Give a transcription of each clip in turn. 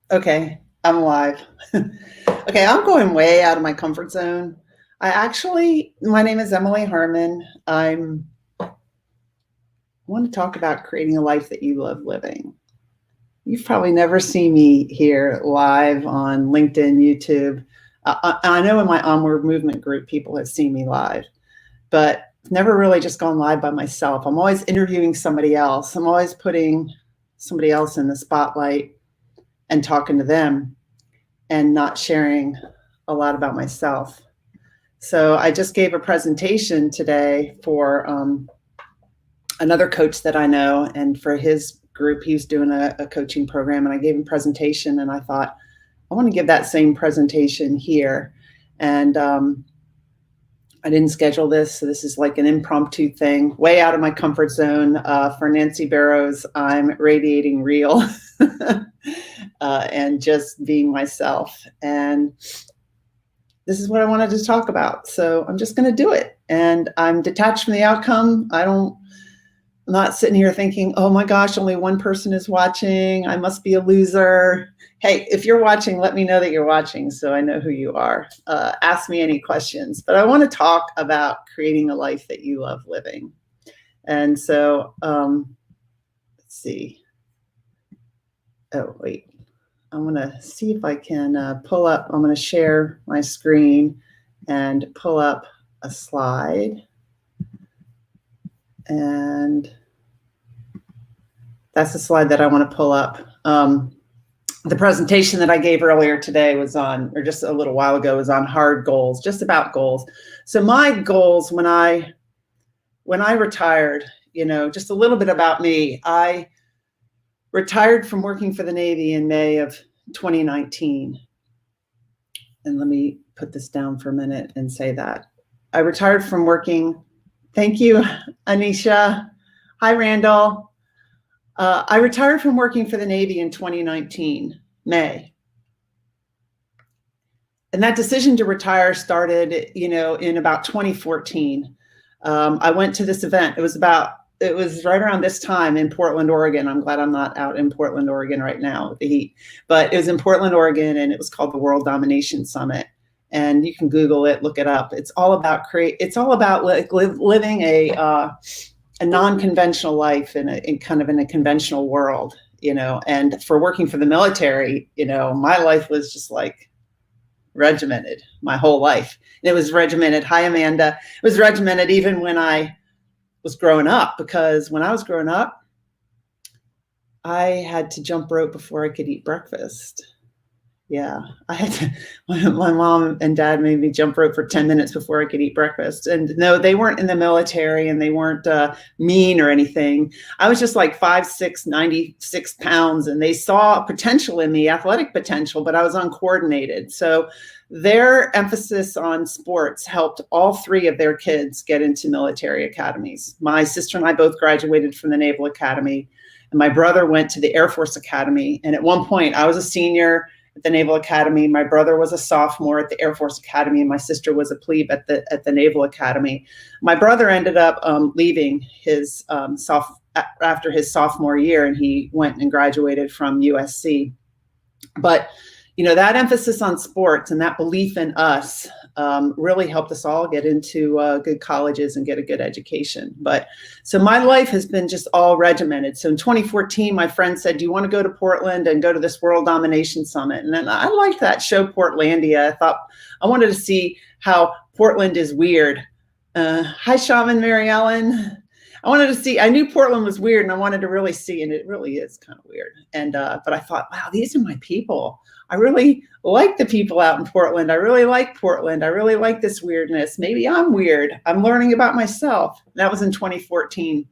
Okay, I'm live. Okay, I'm going way out of my comfort zone. My name is Emily Harmon. I want to talk about creating a life that you love living. You've probably never seen me here live on LinkedIn, YouTube. I know in my Onward Movement group, people have seen me live, but never really just gone live by myself. I'm always interviewing somebody else. I'm always putting somebody else in the spotlight and talking to them and not sharing a lot about myself. So I just gave a presentation today for another coach that I know, and for his group, he was doing a coaching program, and I gave him a presentation, and I thought, I want to give that same presentation here. And I didn't schedule this, so this is like an impromptu thing, way out of my comfort zone. For Nancy Barrows, I'm radiating real and just being myself. And this is what I wanted to talk about. So I'm just going to do it. And I'm detached from the outcome. I'm not sitting here thinking, oh my gosh, only one person is watching. I must be a loser. Hey, if you're watching, let me know that you're watching so I know who you are. Ask me any questions. But I want to talk about creating a life that you love living. And so, let's see. Oh, wait. I'm going to see if I can pull up. I'm going to share my screen and pull up a slide. And that's the slide that I want to pull up. The presentation that I gave earlier today was on, or just a little while ago, was on hard goals, just about goals. So my goals when I retired, just a little bit about me. I retired from working for the Navy in May of 2019. And let me put this down for a minute and say that. I retired from working. Thank you, Anisha. Hi, Randall. I retired from working for the Navy in 2019, May. And that decision to retire started, in about 2014. I went to this event. It was right around this time in Portland, Oregon. I'm glad I'm not out in Portland, Oregon right now with the heat, but it was in Portland, Oregon, and it was called the World Domination Summit. And you can Google it, look it up. It's all about living a non-conventional life in kind of in a conventional world, and for working for the military, my life was just like regimented my whole life. And it was regimented. Hi, Amanda. It was regimented even when I was growing up, because when I was growing up, I had to jump rope before I could eat breakfast. Yeah, I had to. My mom and dad made me jump rope for 10 minutes before I could eat breakfast. And no, they weren't in the military, and they weren't mean or anything. I was just like 5'6", 96 pounds, and they saw potential in me, athletic potential, but I was uncoordinated. So their emphasis on sports helped all three of their kids get into military academies. My sister and I both graduated from the Naval Academy, and my brother went to the Air Force Academy. And at one point, I was a senior at the Naval Academy. My brother was a sophomore at the Air Force Academy, and my sister was a plebe at the Naval Academy. My brother ended up leaving his after his sophomore year, and he went and graduated from USC. But that emphasis on sports and that belief in us really helped us all get into good colleges and get a good education. But so my life has been just all regimented. So in 2014, my friend said, do you want to go to Portland and go to this World Domination Summit? And then I liked that show, Portlandia. I thought I wanted to see how Portland is weird. Hi, Shaman Mary Ellen. I knew Portland was weird, and I wanted to really see, and it really is kind of weird. And but I thought, wow, these are my people. I really like the people out in Portland. I really like Portland. I really like this weirdness. Maybe I'm weird. I'm learning about myself. That was in 2014.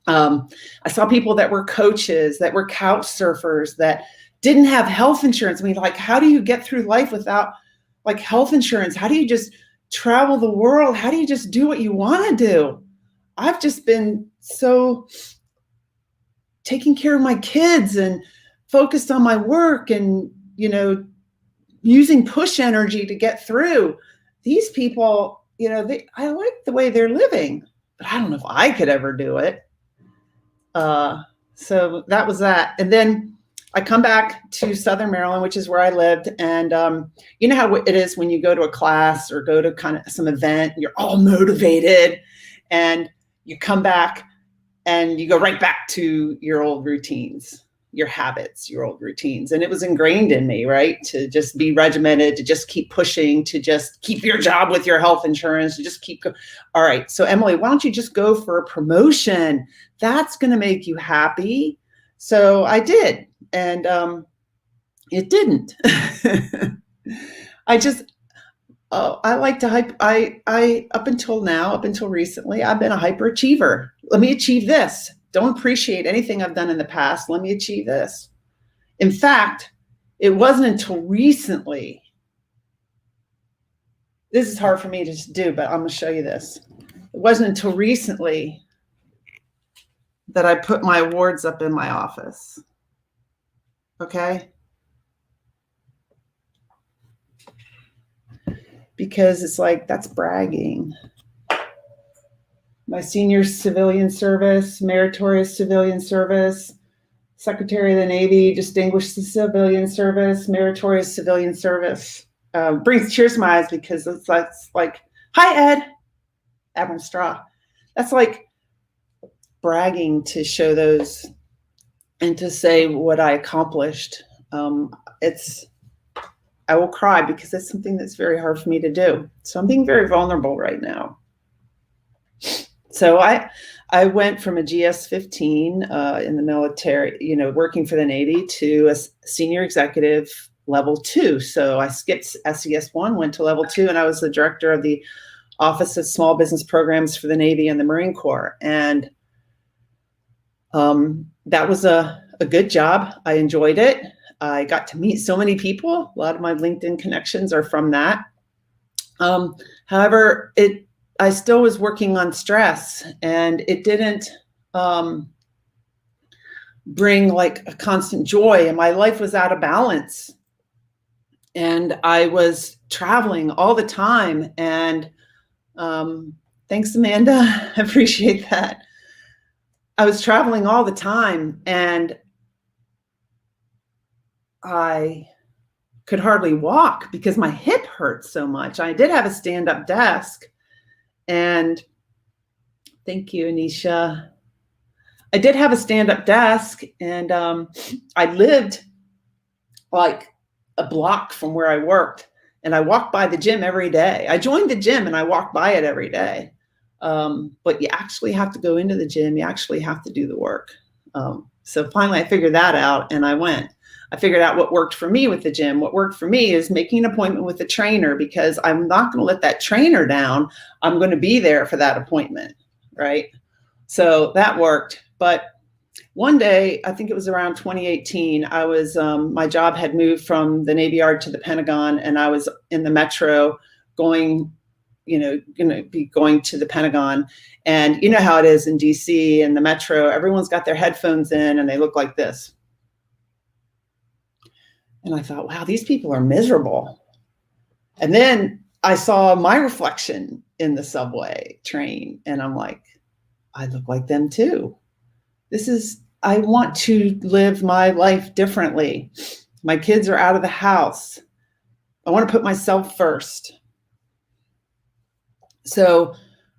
I saw people that were coaches, that were couch surfers, that didn't have health insurance. I mean, like, how do you get through life without like health insurance? How do you just travel the world? How do you just do what you want to do? I've just been so taking care of my kids and focused on my work and, using push energy to get through. These people, I like the way they're living, but I don't know if I could ever do it. So that was that. And then I come back to Southern Maryland, which is where I lived. And you know how it is when you go to a class or go to kind of some event, and you're all motivated and you come back and you go right back to your old routines, your habits, your old routines. And it was ingrained in me, right? To just be regimented, to just keep pushing, to just keep your job with your health insurance, to just keep all right. So Emily, why don't you just go for a promotion? That's going to make you happy. So I did. And it didn't. I just, I like to hype. I up until now, up until recently, I've been a hyperachiever. Let me achieve this. Don't appreciate anything I've done in the past. Let me achieve this. In fact, it wasn't until recently. This is hard for me to do, but I'm going to show you this. It wasn't until recently that I put my awards up in my office. Okay? Because it's like, that's bragging. My senior civilian service, meritorious civilian service, Secretary of the Navy, distinguished civilian service, meritorious civilian service. Brings tears to my eyes because it's like, hi, Ed, Admiral Straw. That's like bragging to show those and to say what I accomplished. I will cry because it's something that's very hard for me to do. So I'm being very vulnerable right now. So I went from a GS-15 in the military, working for the Navy, to a senior executive level 2. So I skipped SES-1, went to level 2, and I was the director of the Office of Small Business Programs for the Navy and the Marine Corps. And that was a good job. I enjoyed it. I got to meet so many people. A lot of my LinkedIn connections are from that. However, I still was working on stress, and it didn't bring like a constant joy, and my life was out of balance. And I was traveling all the time. And thanks, Amanda. I appreciate that. I was traveling all the time, and I could hardly walk because my hip hurt so much. I did have a stand-up desk. And thank you, Anisha. I did have a stand-up desk, and I lived like a block from where I worked, and I walked by the gym every day. I joined the gym and I walked by it every day. But you actually have to go into the gym. You actually have to do the work. So finally I figured that out, and I went. I figured out what worked for me with the gym. What worked for me is making an appointment with the trainer, because I'm not going to let that trainer down. I'm going to be there for that appointment, right? So that worked. But one day, I think it was around 2018, I was, my job had moved from the Navy Yard to the Pentagon, and I was in the metro going to be going to the Pentagon. And you know how it is in DC and the metro, everyone's got their headphones in and they look like this. And I thought, wow, these people are miserable. And then I saw my reflection in the subway train, and I'm like, I look like them too. I want to live my life differently. My kids are out of the house. I want to put myself first. So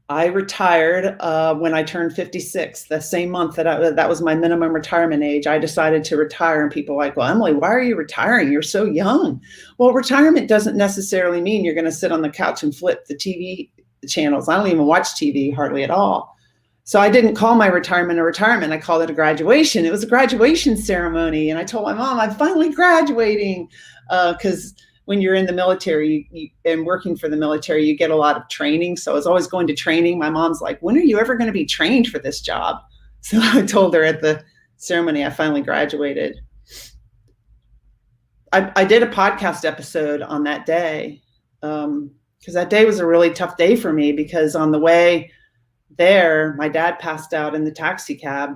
I retired when I turned 56, the same month that was my minimum retirement age. I decided to retire, and people are like, well, Emily, why are you retiring? You're so young. Well, retirement doesn't necessarily mean you're going to sit on the couch and flip the TV channels. I don't even watch TV hardly at all. So I didn't call my retirement a retirement. I called it a graduation. It was a graduation ceremony. And I told my mom, I'm finally graduating, because when you're in the military and working for the military, you get a lot of training. So I was always going to training. My mom's like, when are you ever going to be trained for this job? So I told her at the ceremony, I finally graduated. I did a podcast episode on that day, because that day was a really tough day for me, because on the way there, my dad passed out in the taxi cab,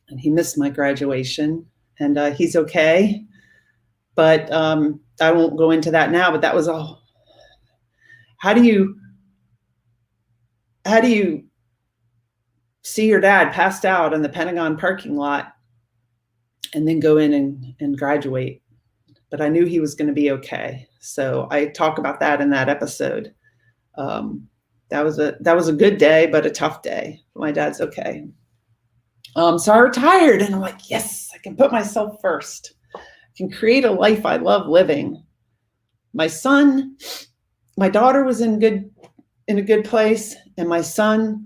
and he missed my graduation, and he's okay. But I won't go into that now, but that was all. How do you see your dad passed out in the Pentagon parking lot and then go in and graduate. But I knew he was going to be okay. So I talk about that in that episode. That was a good day, but a tough day. My dad's okay. So I retired, and I'm like, yes, I can put myself first. I can create a life I love living. My daughter was in a good place, and my son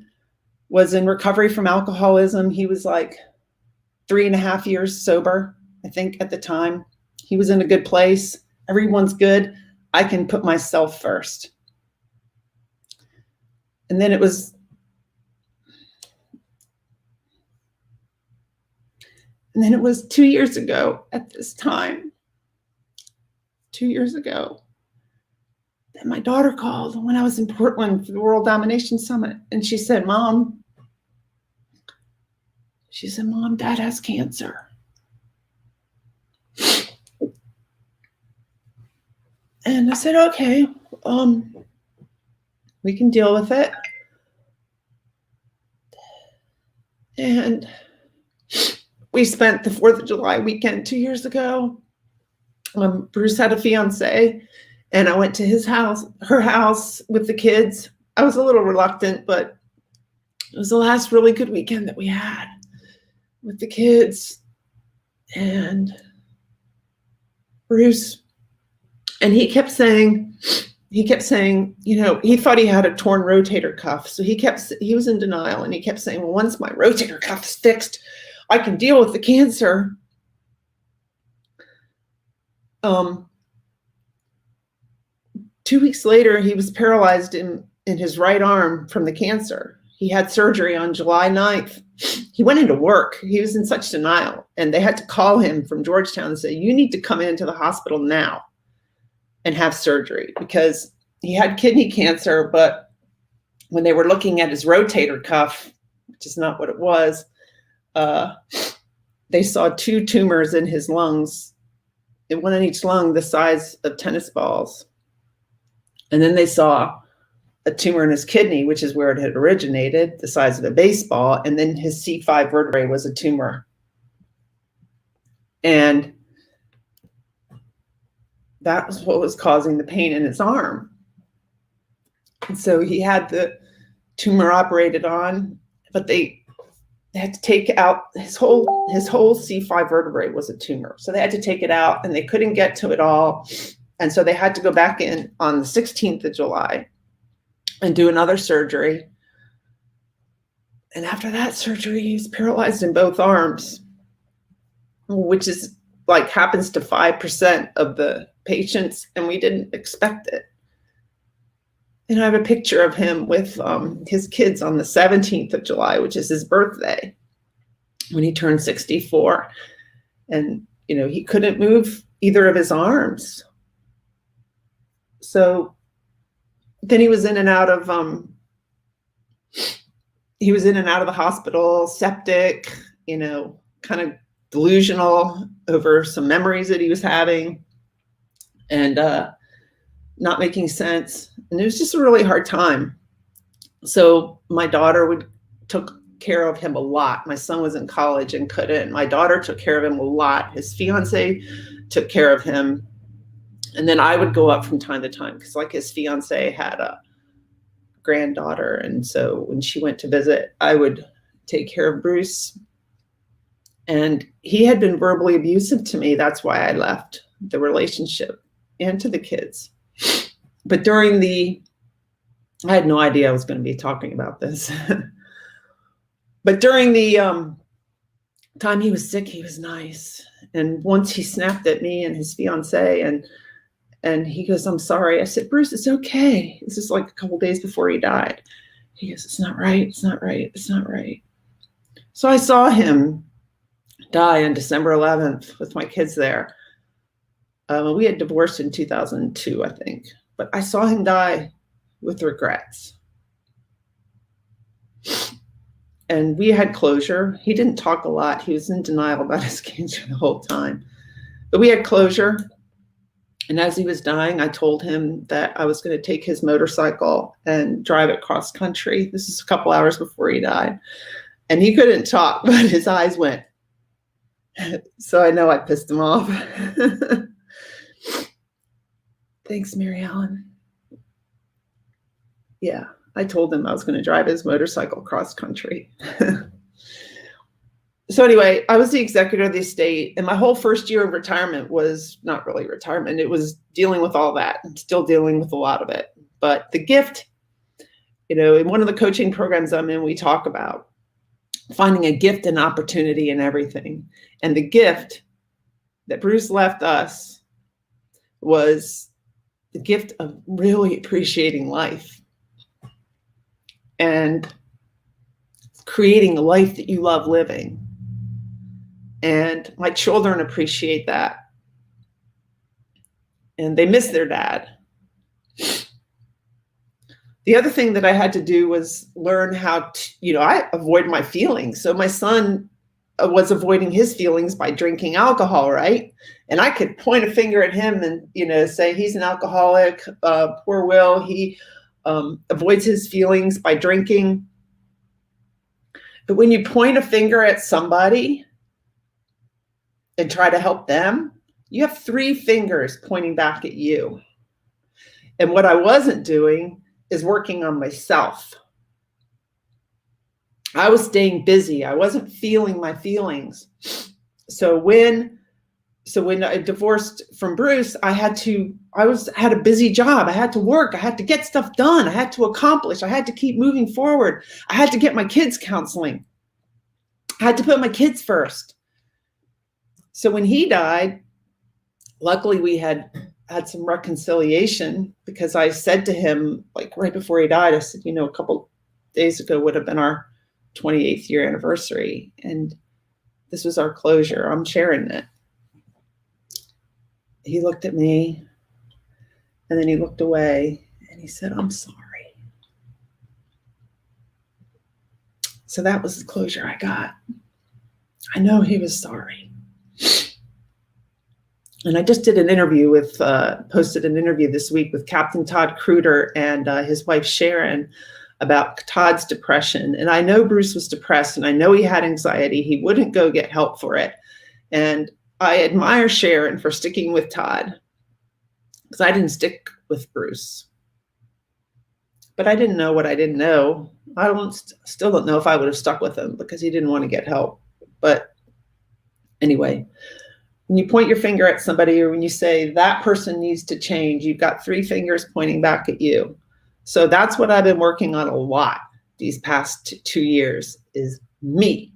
was in recovery from alcoholism. He was like 3.5 years sober, I think, at the time. He was in a good place. Everyone's good. I can put myself first. And then it was 2 years ago at this time, 2 years ago, that my daughter called when I was in Portland for the World Domination Summit. And she said, Mom, Dad has cancer. And I said, okay, we can deal with it. And we spent the 4th of July weekend 2 years ago. Bruce had a fiance, and I went to her house with the kids. I was a little reluctant, but it was the last really good weekend that we had with the kids and Bruce. And he kept saying, he thought he had a torn rotator cuff. So he was in denial, and he kept saying, well, once my rotator cuff is fixed, I can deal with the cancer. 2 weeks later, he was paralyzed in his right arm from the cancer. He had surgery on July 9th. He went into work. He was in such denial, and they had to call him from Georgetown and say, you need to come into the hospital now and have surgery, because he had kidney cancer. But when they were looking at his rotator cuff, which is not what it was, they saw 2 tumors in his lungs, and one in each lung the size of tennis balls. And then they saw a tumor in his kidney, which is where it had originated, the size of a baseball. And then his C5 vertebrae was a tumor. And that was what was causing the pain in his arm. And so he had the tumor operated on, but they had to take out his whole C5 vertebrae was a tumor. So they had to take it out, and they couldn't get to it all. And so they had to go back in on the 16th of July and do another surgery. And after that surgery, he was paralyzed in both arms, which is like happens to 5% of the patients, and we didn't expect it. And I have a picture of him with his kids on the 17th of July, which is his birthday, when he turned 64. And, he couldn't move either of his arms. So then he was in and out of the hospital, septic, kind of delusional over some memories that he was having, and not making sense. And it was just a really hard time. So my daughter took care of him a lot. My son was in college and couldn't. My daughter took care of him a lot. His fiance took care of him. And then I would go up from time to time, because like his fiance had a granddaughter. And so when she went to visit, I would take care of Bruce. And he had been verbally abusive to me. That's why I left the relationship, and to the kids. But I had no idea I was going to be talking about this. But during the time he was sick, he was nice. And once he snapped at me and his fiance, and he goes, I'm sorry. I said, Bruce, it's okay. This is like a couple days before he died. He goes, it's not right. It's not right. It's not right. So I saw him die on December 11th with my kids there. We had divorced in 2002, I think. But I saw him die with regrets. And we had closure. He didn't talk a lot. He was in denial about his cancer the whole time. But we had closure. And as he was dying, I told him that I was going to take his motorcycle and drive it cross country. This is a couple hours before he died. And he couldn't talk, but his eyes went. So I know I pissed him off. Thanks, Mary Ellen. Yeah, I told him I was going to drive his motorcycle cross country. So anyway, I was the executor of the estate, and my whole first year of retirement was not really retirement. It was dealing with all that. I'm still dealing with a lot of it. But the gift, in one of the coaching programs I'm in, we talk about finding a gift and opportunity in everything. And the gift that Bruce left us was the gift of really appreciating life and creating a life that you love living. And my children appreciate that. And they miss their dad. The other thing that I had to do was learn how to, I avoid my feelings. So my son was avoiding his feelings by drinking alcohol, right? And I could point a finger at him and, say he's an alcoholic, poor Will. He avoids his feelings by drinking. But when you point a finger at somebody and try to help them, you have 3 fingers pointing back at you. And what I wasn't doing is working on myself. I was staying busy. I wasn't feeling my feelings. So when I divorced from Bruce, I had a busy job. I had to work. I had to get stuff done. I had to accomplish. I had to keep moving forward. I had to get my kids counseling. I had to put my kids first. So when he died, luckily we had some reconciliation, because I said to him, like right before he died, I said, a couple days ago would have been our 28th year anniversary. And this was our closure. I'm sharing it. He looked at me and then he looked away and he said, I'm sorry. So that was the closure I got. I know he was sorry. And I just did an interview posted an interview this week with Captain Todd Kruder and his wife Sharon about Todd's depression. And I know Bruce was depressed and I know he had anxiety. He wouldn't go get help for it. And I admire Sharon for sticking with Todd, because I didn't stick with Bruce. But I didn't know what I didn't know. I still don't know if I would have stuck with him, because he didn't want to get help. But anyway, when you point your finger at somebody, or when you say that person needs to change, you've got 3 fingers pointing back at you. So that's what I've been working on a lot these past 2 years, is me.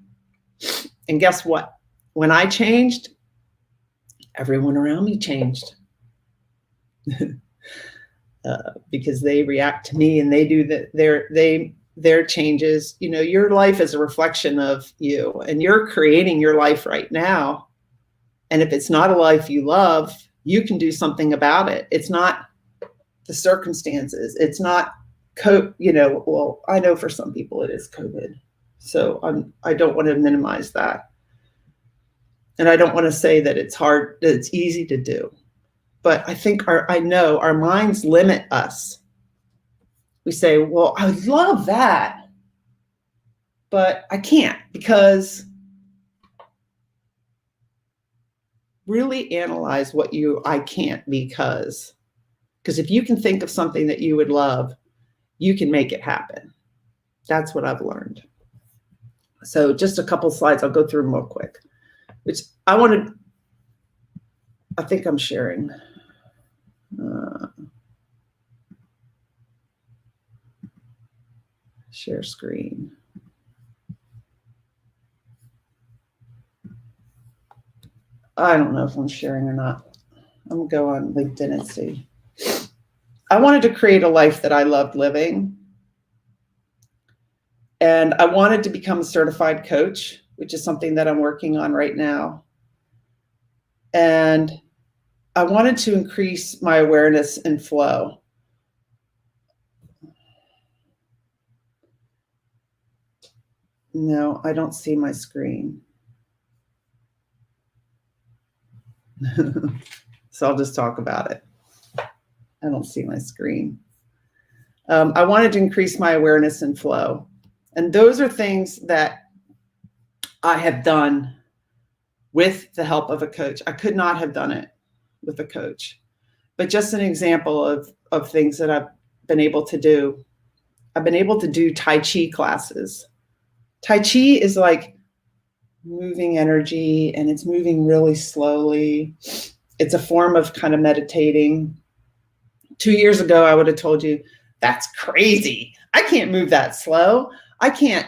And guess what? When I changed, everyone around me changed. Because they react to me and they do their changes. Your life is a reflection of you, and you're creating your life right now. And if it's not a life you love, you can do something about it. It's not the circumstances. It's not, well, I know for some people it is COVID. So I don't want to minimize that. And I don't want to say that it's hard, that it's easy to do. But I think I know our minds limit us. We say, well, I would love that, but I can't, because really analyze what I can't, because if you can think of something that you would love, you can make it happen. That's what I've learned. So just a couple slides, I'll go through them real quick, which I think I'm sharing. Share screen. I don't know if I'm sharing or not. I'm gonna go on LinkedIn and see. I wanted to create a life that I loved living. And I wanted to become a certified coach, which is something that I'm working on right now. And I wanted to increase my awareness and flow. No, I don't see my screen. So I'll just talk about it. I don't see my screen. I wanted to increase my awareness and flow. And those are things that I have done with the help of a coach. I could not have done it with a coach. But just an example of things that I've been able to do. I've been able to do Tai Chi classes. Tai Chi is like moving energy, and it's moving really slowly. It's a form of kind of meditating. 2 years ago, I would have told you, that's crazy. I can't move that slow. I can't,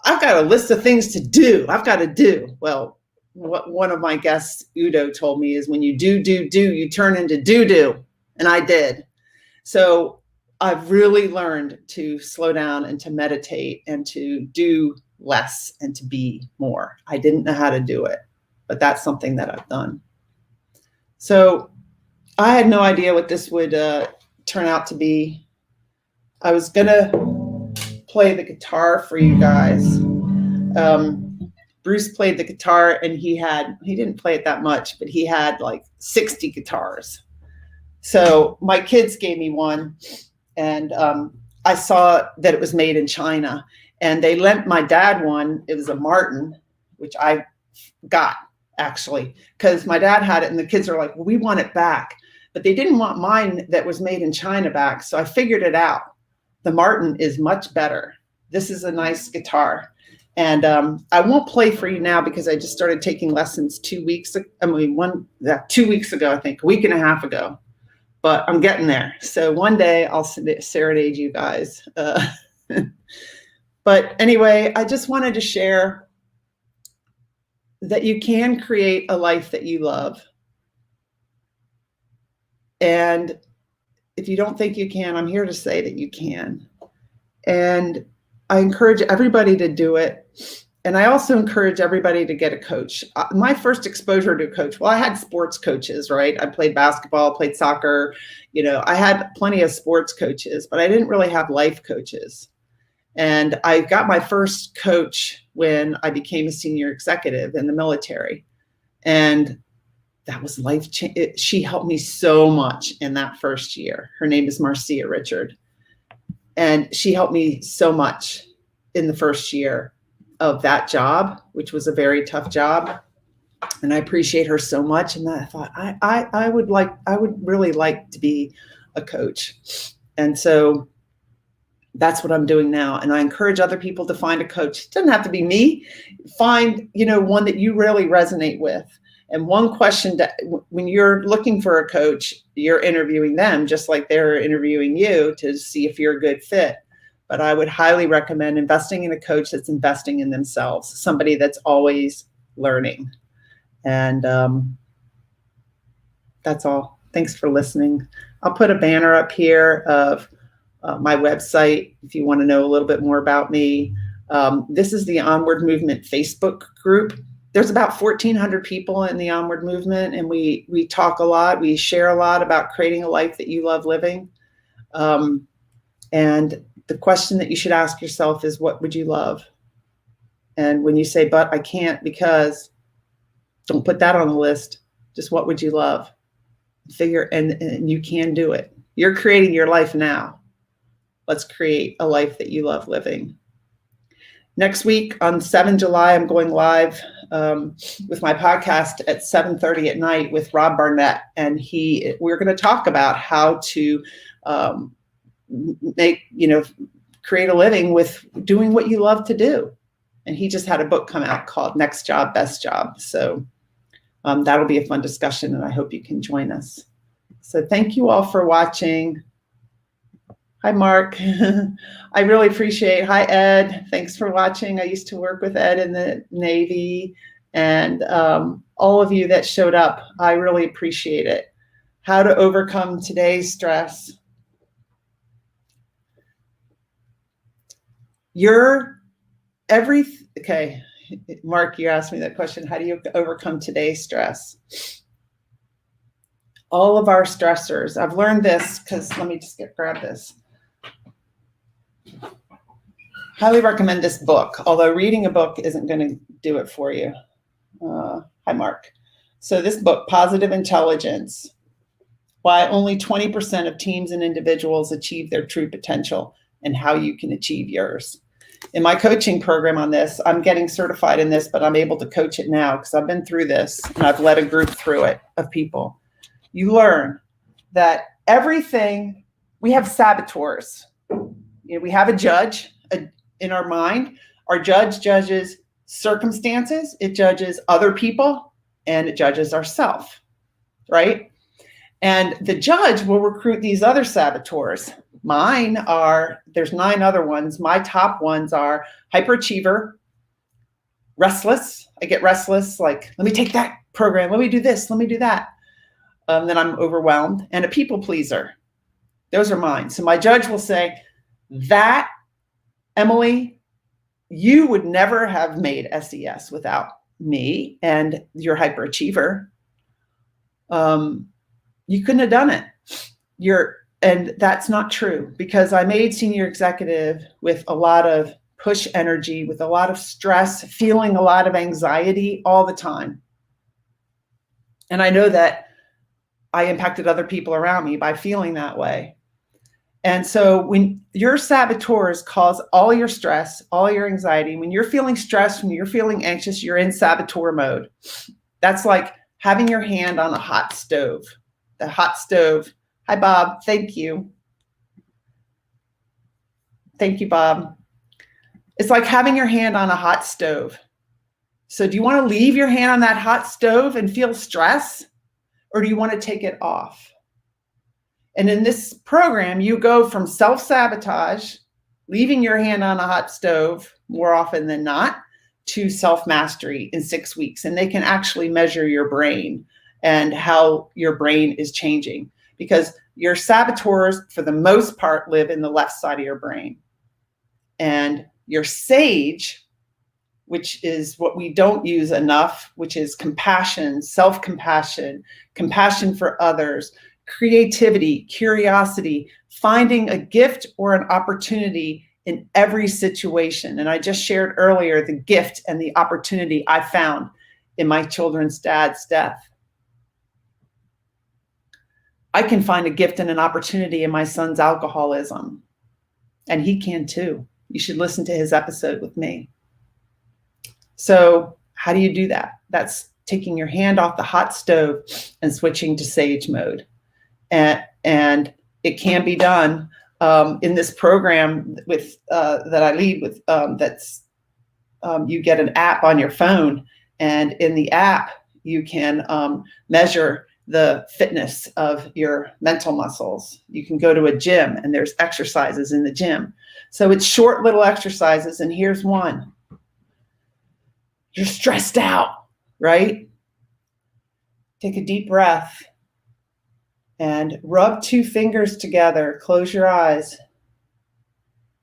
I've got a list of things to do. I've got to do. Well, what one of my guests, Udo, told me is when you do, you turn into do. And I did. So I've really learned to slow down and to meditate and to do less and to be more. I didn't know how to do it, but that's something that I've done. So I had no idea what this would turn out to be. I was going to play the guitar for you guys. Bruce played the guitar, and he didn't play it that much, but he had like 60 guitars. So my kids gave me one, and I saw that it was made in China, and they lent my dad one. It was a Martin, which I got actually, because my dad had it, and the kids are like, well, we want it back. But they didn't want mine that was made in China back. So I figured it out. The Martin is much better. This is a nice guitar. And I won't play for you now because I just started taking lessons 2 weeks ago. 2 weeks ago, I think, a week and a half ago. But I'm getting there. So one day I'll serenade you guys. But anyway, I just wanted to share that you can create a life that you love. And if you don't think you can, I'm here to say that you can. And I encourage everybody to do it. And I also encourage everybody to get a coach. My first exposure to a coach, well, I had sports coaches, right? I played basketball, played soccer. I had plenty of sports coaches, but I didn't really have life coaches. And I got my first coach when I became a senior executive in the military. And that was life-changing. She helped me so much in that first year. Her name is Marcia Richard. And she helped me so much in the first year of that job, which was a very tough job. And I appreciate her so much. And I thought, I would really like to be a coach. And so that's what I'm doing now. And I encourage other people to find a coach. It doesn't have to be me. Find, one that you really resonate with. And one question that when you're looking for a coach, you're interviewing them just like they're interviewing you to see if you're a good fit. But I would highly recommend investing in a coach that's investing in themselves, somebody that's always learning. And that's all. Thanks for listening. I'll put a banner up here of my website if you want to know a little bit more about me. This is the Onward Movement Facebook group. There's about 1,400 people in the Onward Movement, and we talk a lot. We share a lot about creating a life that you love living. And the question that you should ask yourself is, what would you love? And when you say, but I can't because, don't put that on the list. Just what would you love? And you can do it. You're creating your life now. Let's create a life that you love living. Next week on 7 July, I'm going live with my podcast at 7:30 at night with Rob Barnett. And we're going to talk about how to create a living with doing what you love to do. And he just had a book come out called Next Job, Best Job. So that'll be a fun discussion, and I hope you can join us. So thank you all for watching. Hi, Mark. I really appreciate. Hi, Ed. Thanks for watching. I used to work with Ed in the Navy, and all of you that showed up, I really appreciate it. How to overcome today's stress. Okay, Mark, you asked me that question. How do you overcome today's stress? All of our stressors. I've learned this because, let me just grab this. Highly recommend this book, although reading a book isn't going to do it for you. Hi, Mark. So this book, Positive Intelligence, Why Only 20% of Teams and Individuals Achieve Their True Potential and How You Can Achieve Yours. in my coaching program on this, I'm getting certified in this, but I'm able to coach it now because I've been through this and I've led a group through it of people. You learn that everything, we have saboteurs. We have a judge in our mind. Our judge judges circumstances, it judges other people, and it judges ourselves, right? And the judge will recruit these other saboteurs. Mine are, there's 9 other ones. My top ones are hyperachiever, restless. I get restless, like, let me take that program. Let me do this. Let me do that. Then I'm overwhelmed. And a people pleaser. Those are mine. So my judge will say, that, Emily, you would never have made SES without me and your hyperachiever. You couldn't have done it. And that's not true, because I made senior executive with a lot of push energy, with a lot of stress, feeling a lot of anxiety all the time. And I know that I impacted other people around me by feeling that way. And so when your saboteurs cause all your stress, all your anxiety, when you're feeling stressed, when you're feeling anxious, you're in saboteur mode. That's like having your hand on a hot stove. The hot stove. Hi, Bob. Thank you. Thank you, Bob. It's like having your hand on a hot stove. So do you want to leave your hand on that hot stove and feel stress? Or do you want to take it off? And in this program, you go from self-sabotage, leaving your hand on a hot stove more often than not, to self-mastery in 6 weeks. And they can actually measure your brain and how your brain is changing, because your saboteurs, for the most part, live in the left side of your brain. And your sage, which is what we don't use enough, which is compassion, self-compassion, compassion for others, creativity, curiosity, finding a gift or an opportunity in every situation. And I just shared earlier the gift and the opportunity I found in my children's dad's death. I can find a gift and an opportunity in my son's alcoholism, and he can too. You should listen to his episode with me. So how do you do that? That's taking your hand off the hot stove and switching to sage mode. And it can be done in this program with that I lead with. You get an app on your phone, and in the app you can measure the fitness of your mental muscles. You can go to a gym and there's exercises in the gym. So it's short little exercises, and here's one. You're stressed out, right? Take a deep breath and rub 2 fingers together. Close your eyes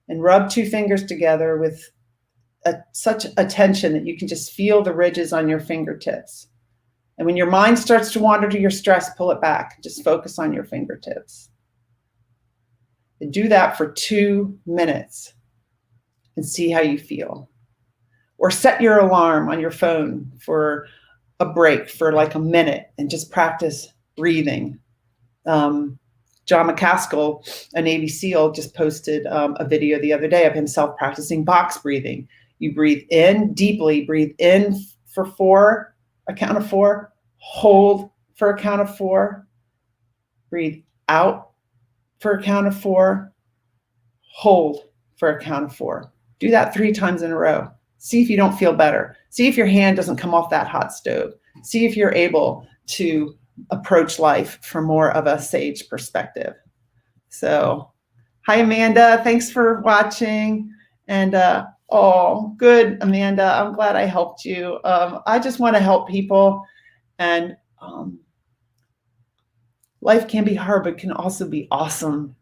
and rub 2 fingers together with such attention that you can just feel the ridges on your fingertips. And when your mind starts to wander to your stress, pull it back. Just focus on your fingertips. And do that for 2 minutes and see how you feel. Or set your alarm on your phone for a break for like a minute and just practice breathing. John McCaskill, a Navy SEAL, just posted a video the other day of himself practicing box breathing. You breathe in deeply, breathe in for 4, a count of 4, hold for a count of 4, breathe out for a count of 4, hold for a count of 4. Do that 3 times in a row. See if you don't feel better. See if your hand doesn't come off that hot stove. See if you're able to approach life from more of a sage perspective. So, hi, Amanda. Thanks for watching. And oh, good, Amanda. I'm glad I helped you. I just want to help people. And life can be hard, but can also be awesome.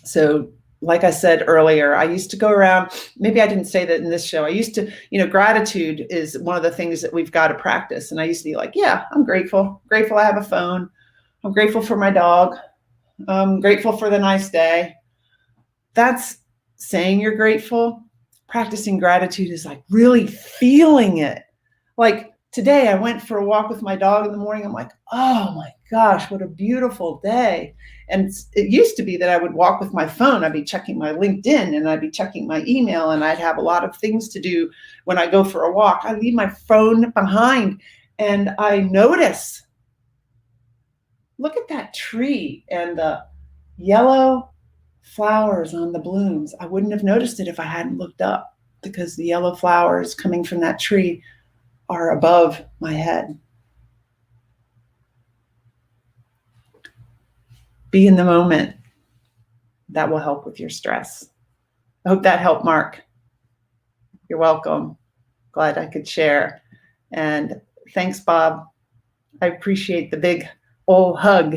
So, like I said earlier, I used to go around, maybe I didn't say that in this show. I used to, gratitude is one of the things that we've got to practice. And I used to be like, yeah, I'm grateful. Grateful I have a phone. I'm grateful for my dog. I'm grateful for the nice day. That's saying you're grateful. Practicing gratitude is like really feeling it. Like Today I went for a walk with my dog in the morning. I'm like, oh my gosh, what a beautiful day. And it used to be that I would walk with my phone. I'd be checking my LinkedIn and I'd be checking my email, and I'd have a lot of things to do when I go for a walk. I leave my phone behind and I notice, look at that tree and the yellow flowers on the blooms. I wouldn't have noticed it if I hadn't looked up, because the yellow flowers coming from that tree are above my head. Be in the moment. That will help with your stress. I hope that helped, Mark. You're welcome. Glad I could share. And thanks, Bob. I appreciate the big old hug.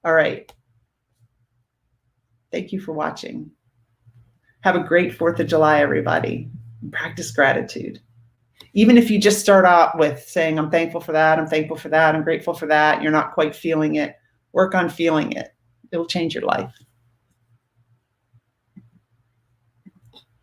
All right. Thank you for watching. Have a great 4th of July, everybody. Practice gratitude. Even if you just start out with saying, I'm thankful for that, I'm thankful for that, I'm grateful for that, you're not quite feeling it, work on feeling it. It'll change your life.